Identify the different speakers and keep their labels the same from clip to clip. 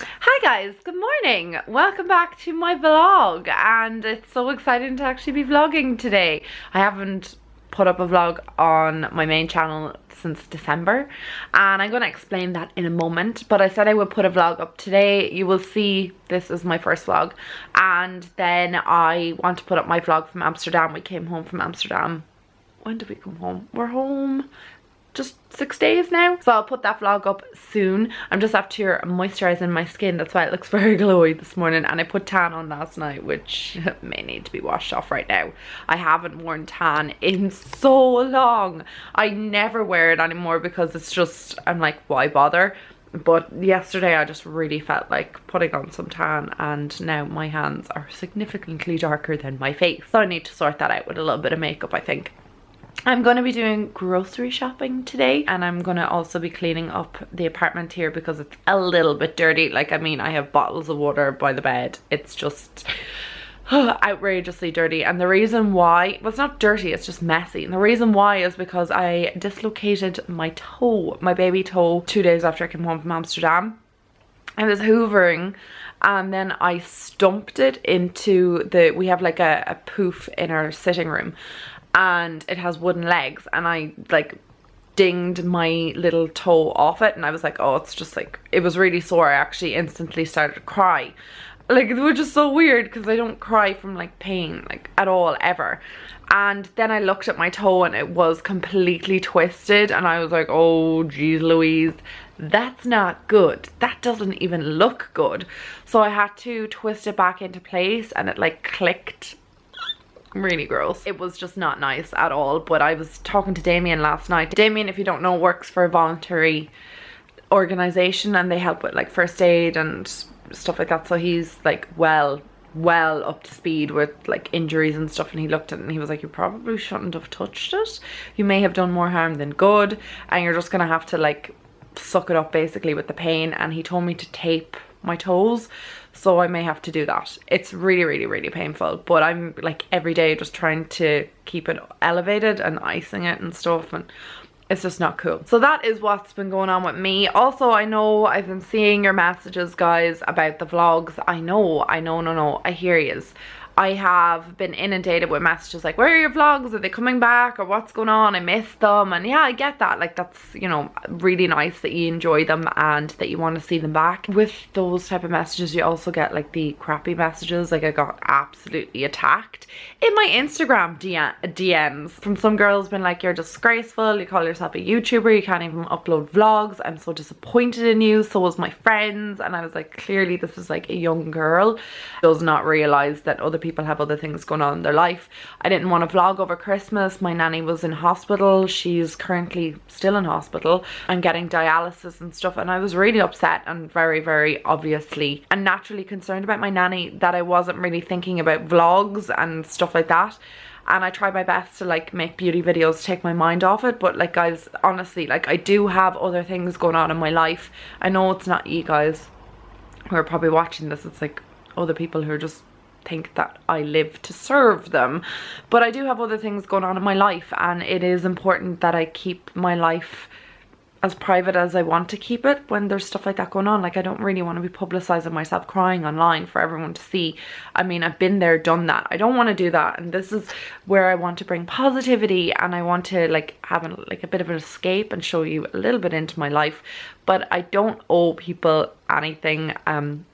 Speaker 1: Hi guys, good morning. Welcome back to my vlog, and it's so exciting to actually be vlogging today. I haven't put up a vlog on my main channel since December, and I'm going to explain that in a moment, but I said I would put a vlog up today. You will see this is my first vlog, and then I want to put up my vlog from Amsterdam. We came home from Amsterdam. When did we come home? We're home just 6 days now, so I'll put that vlog up soon. I'm just after moisturizing my skin, that's why it looks very glowy this morning, and I put tan on last night, which may need to be washed off right now. I haven't worn tan in so long. I never wear it anymore because it's just, I'm like, why bother? But yesterday I just really felt like putting on some tan, and now my hands are significantly darker than my face, so I need to sort that out with a little bit of makeup, I think. I'm going to be doing grocery shopping today, and I'm going to also be cleaning up the apartment here because it's a little bit dirty. Like, I mean, I have bottles of water by the bed. It's just outrageously dirty, and the reason why, well, it's not dirty, it's just messy, and the reason why is because I dislocated my toe, my baby toe, 2 days after I came home from Amsterdam. I was hoovering, and then I stumped it into we have like a poof in our sitting room, and it has wooden legs, and I like dinged my little toe off it, and I was like, oh, it's just like, it was really sore. I actually instantly started to cry, like, it was just so weird because I don't cry from like pain, like, at all, ever. And then I looked at my toe and it was completely twisted, and I was like, oh geez Louise, that's not good. That doesn't even look good. So I had to twist it back into place, and it like clicked. Really gross. It was just not nice at all. But I was talking to Damien last night. Damien, if you don't know, works for a voluntary organization, and they help with like first aid and stuff like that. So he's like well up to speed with like injuries and stuff, and he looked at it and he was like, you probably shouldn't have touched it. You may have done more harm than good, and you're just gonna have to like suck it up basically with the pain. And he told me to tape my toes, so I may have to do that. It's really painful, but I'm like every day just trying to keep it elevated and icing it and stuff, and it's just not cool. So that is what's been going on with me. Also, I know I've been seeing your messages, guys, about the vlogs. I know, I hear yous. I have been inundated with messages like, where are your vlogs? Are they coming back? Or what's going on? I missed them. And yeah, I get that. Like, that's, you know, really nice that you enjoy them and that you want to see them back. With those type of messages, you also get like the crappy messages. Like, I got absolutely attacked in my Instagram DMs from some girls being like, you're disgraceful. You call yourself a YouTuber. You can't even upload vlogs. I'm so disappointed in you. So was my friends. And I was like, clearly this is like a young girl. Does not realize that other people have other things going on in their life. I didn't want to vlog over Christmas. My nanny was in hospital. She's currently still in hospital and getting dialysis and stuff, and I was really upset and very obviously and naturally concerned about my nanny, that I wasn't really thinking about vlogs and stuff like that. And I tried my best to like make beauty videos to take my mind off it, but like, guys, honestly, like, I do have other things going on in my life. I know it's not you guys who are probably watching this, it's like other people who are just think that I live to serve them, but I do have other things going on in my life, and it is important that I keep my life as private as I want to keep it when there's stuff like that going on. Like, I don't really want to be publicizing myself crying online for everyone to see. I mean, I've been there, done that. I don't want to do that, and this is where I want to bring positivity, and I want to like have a bit of an escape and show you a little bit into my life, but I don't owe people anything,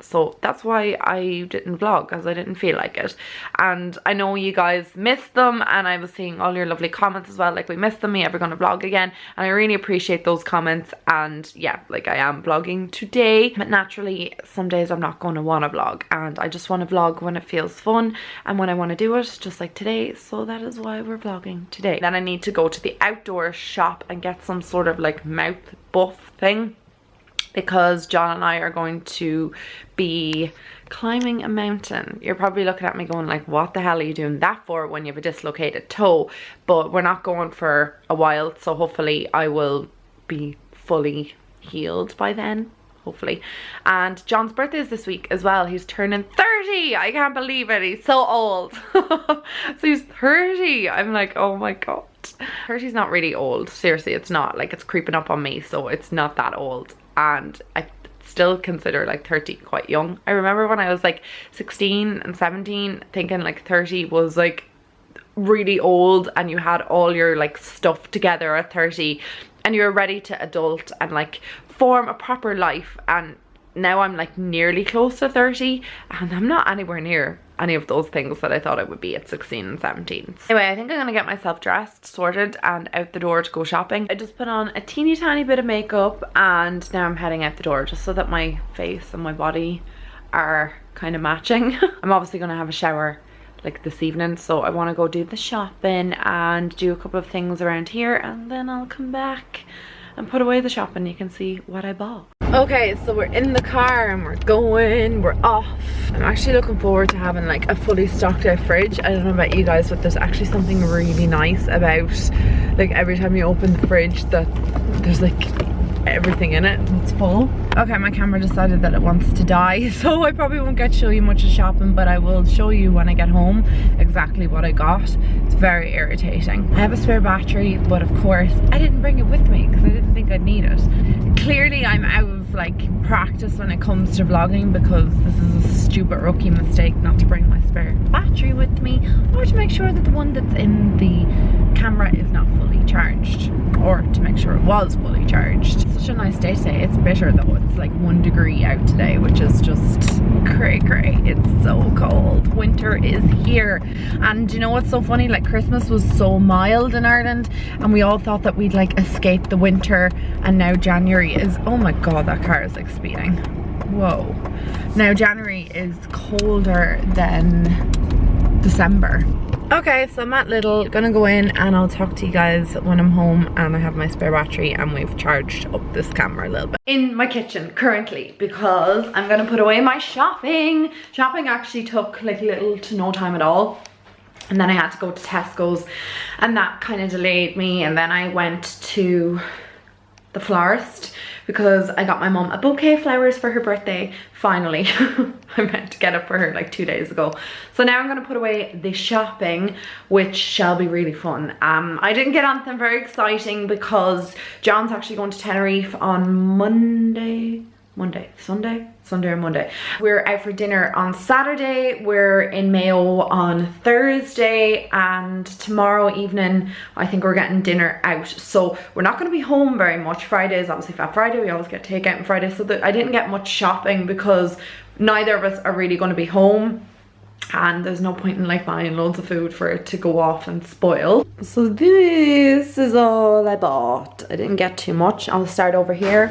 Speaker 1: so that's why I didn't vlog, because I didn't feel like it. And I know you guys missed them, and I was seeing all your lovely comments as well, like, we missed them, are you ever going to vlog again? And I really appreciate those comments. And yeah, like, I am vlogging today, but naturally some days I'm not going to want to vlog, and I just want to vlog when it feels fun and when I want to do it, just like today. So that is why we're vlogging today. Then I need to go to the outdoor shop and get some sort of like mouth buff thing, because John and I are going to be climbing a mountain. You're probably looking at me going like, what the hell are you doing that for when you have a dislocated toe? But we're not going for a while, so hopefully I will be fully healed by then, hopefully. And John's birthday is this week as well. He's turning 30. I can't believe it. He's so old. So he's 30. I'm like, oh my god. 30's not really old. Seriously, it's not. Like, it's creeping up on me, so it's not that old. And I still consider like 30 quite young. I remember when I was like 16 and 17 thinking like 30 was like really old, and you had all your like stuff together at 30 and you're ready to adult and like form a proper life. And now I'm like nearly close to 30 and I'm not anywhere near any of those things that I thought I would be at 16 and 17. Anyway, I think I'm gonna get myself dressed, sorted, and out the door to go shopping. I just put on a teeny tiny bit of makeup and now I'm heading out the door just so that my face and my body are kind of matching. I'm obviously gonna have a shower like this evening, so I want to go do the shopping and do a couple of things around here, and then I'll come back and put away the shopping. You can see what I bought. Okay, so we're in the car and we're off. I'm actually looking forward to having like a fully stocked out fridge. I don't know about you guys, but there's actually something really nice about like every time you open the fridge that there's like everything in it and it's full. Okay, my camera decided that it wants to die, so I probably won't get to show you much of shopping, but I will show you when I get home exactly what I got. It's very irritating. I have a spare battery, but of course I didn't bring it with me because I didn't think I'd need it. Clearly I'm out of like practice when it comes to vlogging, because this is a stupid rookie mistake not to bring my spare battery with me, or to make sure that the one that's in the camera is not fully charged, or to make sure it was fully charged. It's such a nice day today. It's bitter though. It's like 1 degree out today, which is just cray. It's so cold. Winter is here. And you know what's so funny? Like Christmas was so mild in Ireland and we all thought that we'd like escape the winter, and now January is, oh my god, that car is like speeding. Whoa. Now January is colder than December. Okay, so I'm at Lidl, gonna go in and I'll talk to you guys when I'm home and I have my spare battery and we've charged up this camera a little bit. In my kitchen currently, because I'm gonna put away my shopping. Shopping actually took like little to no time at all. And then I had to go to Tesco's and that kind of delayed me, and then I went to the florist because I got my mum a bouquet of flowers for her birthday, finally. I meant to get it for her like 2 days ago. So now I'm gonna put away the shopping, which shall be really fun. I didn't get anything very exciting because John's actually going to Tenerife on Sunday or Monday. We're out for dinner on Saturday, we're in Mayo on Thursday, and tomorrow evening I think we're getting dinner out. So we're not going to be home very much. Friday is obviously Fat Friday, we always get takeout on Friday, so I didn't get much shopping because neither of us are really going to be home, and there's no point in like buying loads of food for it to go off and spoil. So this is all I bought. I didn't get too much. I'll start over here.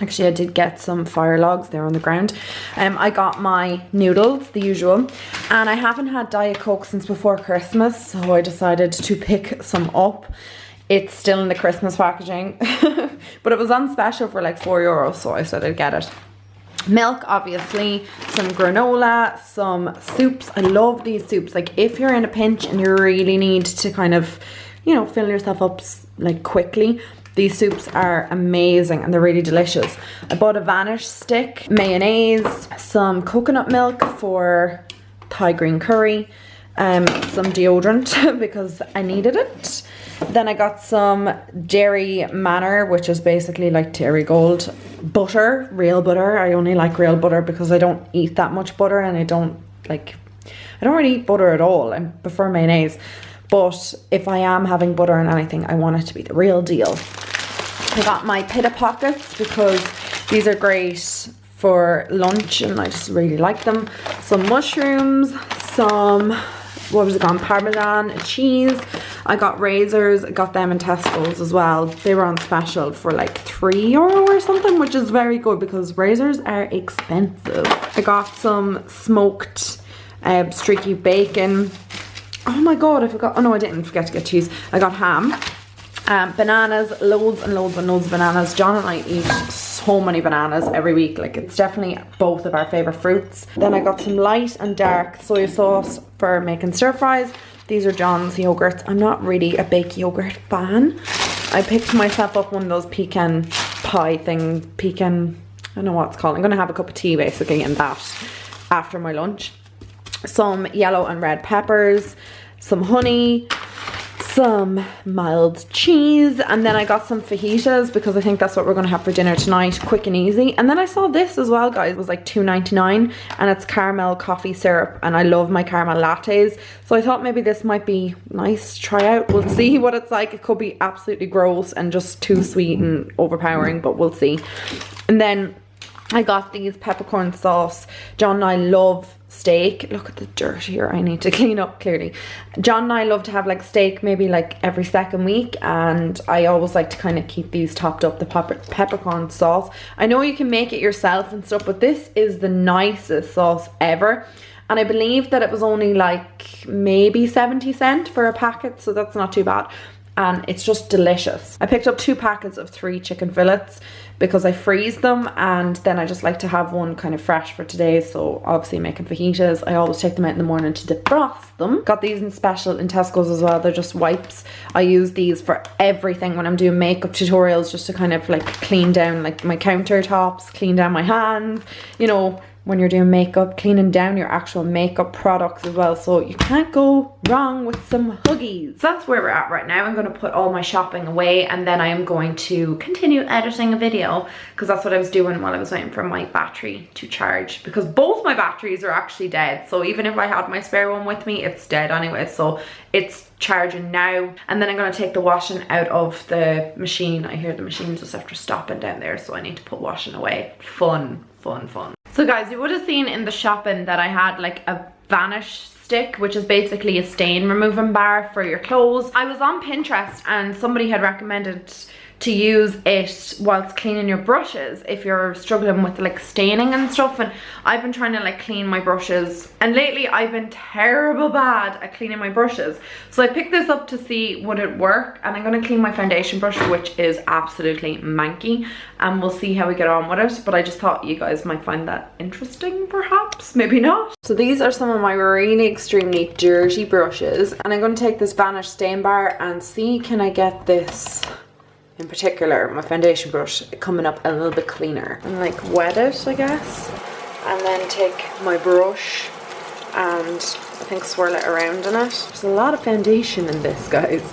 Speaker 1: Actually, I did get some fire logs there on the ground. I got my noodles, the usual, and I haven't had Diet Coke since before Christmas, so I decided to pick some up. It's still in the Christmas packaging, but it was on special for like €4, so I said I'd get it. Milk, obviously, some granola, some soups. I love these soups. Like if you're in a pinch and you really need to kind of, you know, fill yourself up like quickly, these soups are amazing and they're really delicious. I bought a Vanish stick, mayonnaise, some coconut milk for Thai green curry, some deodorant because I needed it. Then I got some Dairy Manor, which is basically like Dairy Gold butter, real butter. I only like real butter because I don't eat that much butter, and I don't really eat butter at all. I prefer mayonnaise. But if I am having butter on anything, I want it to be the real deal. I got my pita pockets because these are great for lunch and I just really like them. Some mushrooms, some, what was it called, Parmesan cheese. I got razors, I got them in Tesco's as well. They were on special for like €3 or something, which is very good because razors are expensive. I got some smoked streaky bacon. Oh my god, I forgot. Oh no, I didn't forget to get cheese. I got ham. Bananas, loads and loads and loads of bananas. John and I eat so many bananas every week. Like it's definitely both of our favourite fruits. Then I got some light and dark soy sauce for making stir fries. These are John's yogurts. I'm not really a big yogurt fan. I picked myself up one of those pecan pie thing. Pecan, I don't know what it's called. I'm going to have a cup of tea basically in that after my lunch. Some yellow and red peppers, some honey, some mild cheese, and then I got some fajitas because I think that's what we're gonna have for dinner tonight, quick and easy. And then I saw this as well, guys. It was like $2.99 and it's caramel coffee syrup, and I love my caramel lattes, so I thought maybe this might be nice to try out. We'll see what it's like. It could be absolutely gross and just too sweet and overpowering, but we'll see. And then I got these peppercorn sauce. John and I love steak. Look at the dirt here. I need to clean up clearly. John and I love to have like steak maybe like every second week, and I always like to kind of keep these topped up, the peppercorn sauce. I know you can make it yourself and stuff, but this is the nicest sauce ever. And I believe that it was only like maybe 70 cents for a packet, so that's not too bad. And it's just delicious. I picked up 2 packets of 3 chicken fillets because I freeze them, and then I just like to have one kind of fresh for today. So obviously making fajitas, I always take them out in the morning to defrost them. Got these in special in Tesco's as well. They're just wipes. I use these for everything when I'm doing makeup tutorials, just to kind of like clean down like my countertops, clean down my hands, you know, when you're doing makeup, cleaning down your actual makeup products as well, so you can't go wrong with some Huggies. So that's where we're at right now. I'm going to put all my shopping away, and then I am going to continue editing a video, because that's what I was doing while I was waiting for my battery to charge, because both my batteries are actually dead. So even if I had my spare one with me, it's dead anyway, so it's charging now. And then I'm going to take the washing out of the machine. I hear the machine just after stopping down there, so I need to put washing away. Fun. So guys, you would have seen in the shopping that I had like a vanish stick, which is basically a stain removing bar for your clothes. I was on Pinterest and somebody had recommended to use it whilst cleaning your brushes if you're struggling with like staining and stuff, and I've been trying to like clean my brushes, and lately I've been terrible bad at cleaning my brushes. So I picked this up to see would it work, and I'm going to clean my foundation brush, which is absolutely manky, and we'll see how we get on with it. But I just thought you guys might find that interesting, perhaps, maybe not. So these are some of my really extremely dirty brushes, and I'm going to take this vanish stain bar and see, can I get this in particular, my foundation brush, coming up a little bit cleaner, and like wet it, I guess, and then take my brush and I think swirl it around in it. There's a lot of foundation in this, guys,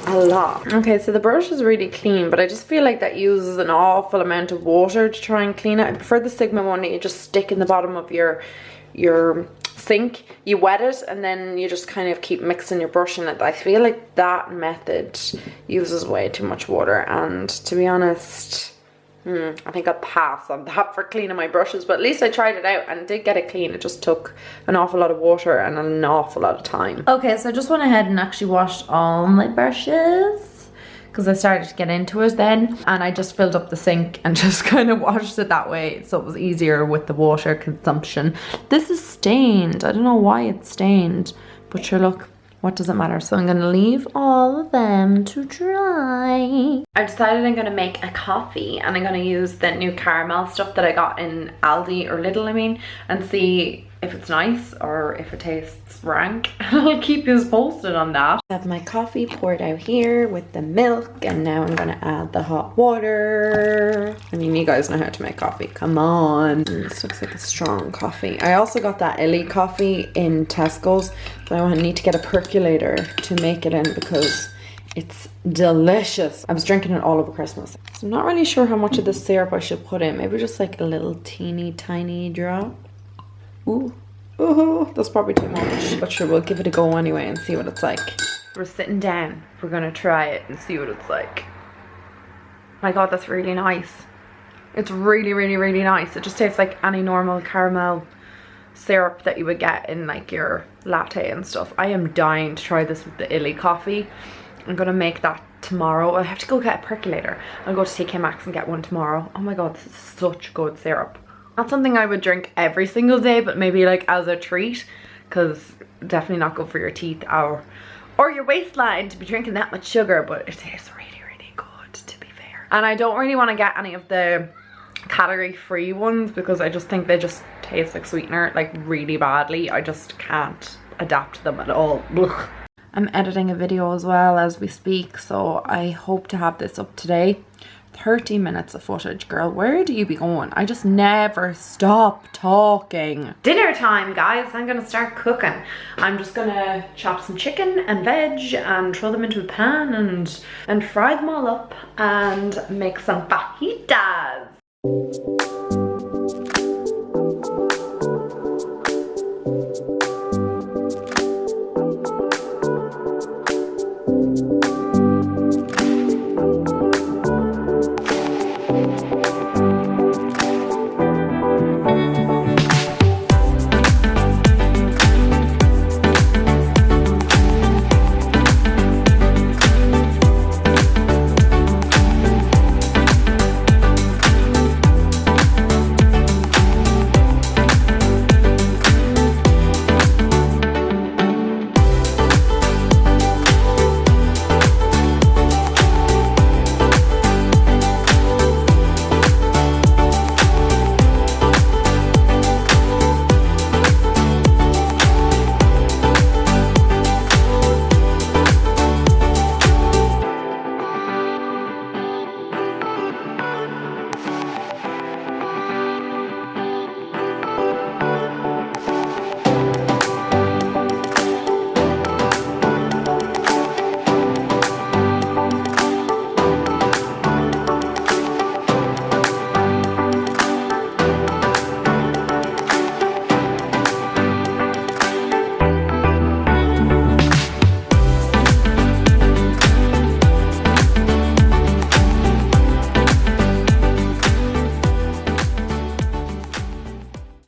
Speaker 1: a lot. Okay, so the brush is really clean, but I just feel like that uses an awful amount of water to try and clean it. I prefer the Sigma one that you just stick in the bottom of your sink, you wet it, and then you just kind of keep mixing your brush in it. I feel like that method uses way too much water, and to be honest, I think I'll pass on that for cleaning my brushes. But at least I tried it out and did get it clean. It just took an awful lot of water and an awful lot of time. Okay, so I just went ahead and actually washed all my brushes, because I started to get into it then, and I just filled up the sink and just kind of washed it that way, so it was easier with the water consumption. This is stained. I don't know why it's stained, but sure, look, what does it matter? So I'm gonna leave all of them to dry. I decided I'm gonna make a coffee, and I'm gonna use the new caramel stuff that I got in Aldi, or Lidl I mean, and see if it's nice or if it tastes rank. I'll keep you posted on that. I have my coffee poured out here with the milk, and now I'm gonna add the hot water. I mean, you guys know how to make coffee, come on. This looks like a strong coffee. I also got that Illy coffee in Tesco's, but I need to get a percolator to make it in because it's delicious. I was drinking it all over Christmas. So I'm not really sure how much of this syrup I should put in. Maybe just like a little teeny tiny drop. Ooh, that's probably too much. But sure, we'll give it a go anyway and see what it's like. We're sitting down. We're gonna try it and see what it's like. My god, that's really nice. It's really, really, really nice. It just tastes like any normal caramel syrup that you would get in like your latte and stuff. I am dying to try this with the Illy coffee. I'm gonna make that tomorrow. I have to go get a percolator. I'll go to TK Maxx and get one tomorrow. Oh my god, this is such good syrup. Not something I would drink every single day, but maybe like as a treat, because definitely not good for your teeth or your waistline to be drinking that much sugar, but it tastes really, really good, to be fair. And I don't really want to get any of the calorie free ones because I just think they just taste like sweetener, like really badly. I just can't adapt to them at all. Ugh. I'm editing a video as well as we speak, so I hope to have this up today. 30 minutes of footage, girl. Where do you be going? I just never stop talking. Dinner time, guys. I'm gonna start cooking. I'm just gonna chop some chicken and veg and throw them into a pan and fry them all up and make some fajitas.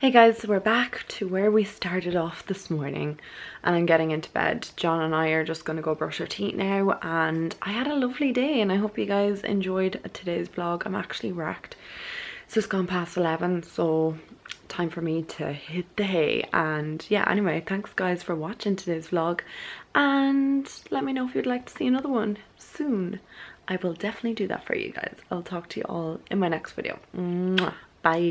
Speaker 1: Hey guys, so we're back to where we started off this morning and I'm getting into bed. John and I are just going to go brush our teeth now, and I had a lovely day and I hope you guys enjoyed today's vlog. I'm actually wrecked. It's just gone past 11, so time for me to hit the hay. And yeah, anyway, thanks guys for watching today's vlog, and let me know if you'd like to see another one soon. I will definitely do that for you guys. I'll talk to you all in my next video. Mwah. Bye.